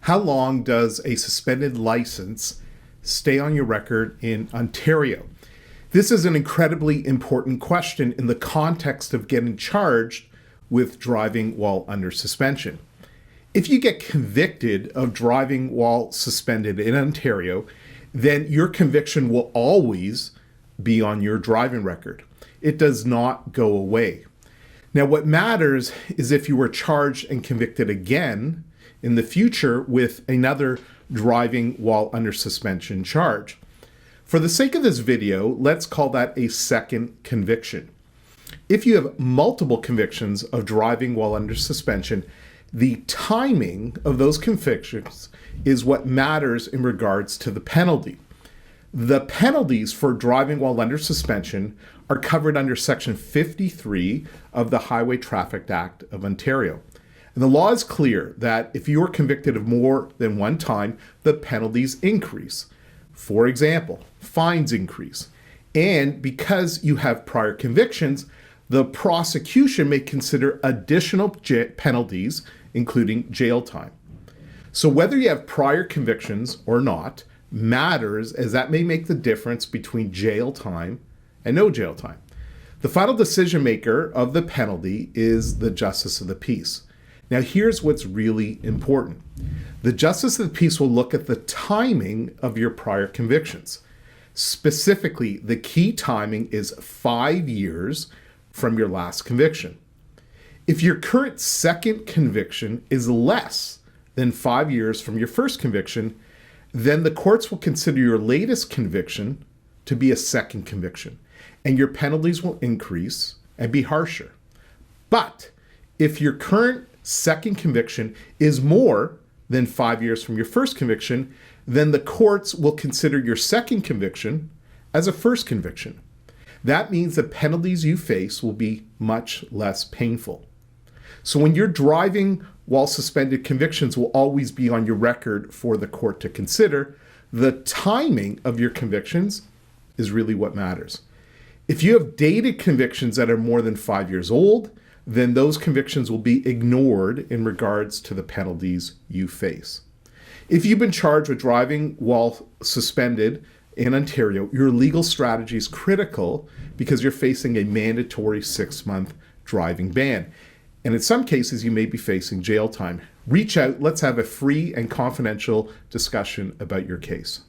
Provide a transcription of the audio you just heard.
How long does a suspended license stay on your record in Ontario? This is an incredibly important question in the context of getting charged with driving while under suspension. If you get convicted of driving while suspended in Ontario, then your conviction will always be on your driving record. It does not go away. Now, what matters is if you were charged and convicted again in the future with another driving while under suspension charge. For the sake of this video, let's call that a second conviction. If you have multiple convictions of driving while under suspension, the timing of those convictions is what matters in regards to the penalty. The penalties for driving while under suspension are covered under Section 53 of the Highway Traffic Act of Ontario. And the law is clear that if you are convicted of more than one time, the penalties increase. For example, fines increase. And because you have prior convictions, the prosecution may consider additional penalties, including jail time. So whether you have prior convictions or not matters, as that may make the difference between jail time and no jail time. The final decision maker of the penalty is the Justice of the Peace. Now, here's what's really important. The Justice of the Peace will look at the timing of your prior convictions. Specifically, the key timing is 5 years from your last conviction. If your current second conviction is less than 5 years from your first conviction, then the courts will consider your latest conviction to be a second conviction, and your penalties will increase and be harsher. But if your current second conviction is more than 5 years from your first conviction, then the courts will consider your second conviction as a first conviction. That means the penalties you face will be much less painful. So when you're driving while suspended, convictions will always be on your record for the court to consider. The timing of your convictions is really what matters. If you have dated convictions that are more than 5 years old, then those convictions will be ignored in regards to the penalties you face. If you've been charged with driving while suspended in Ontario, your legal strategy is critical because you're facing a mandatory 6-month driving ban. And in some cases, you may be facing jail time. Reach out, let's have a free and confidential discussion about your case.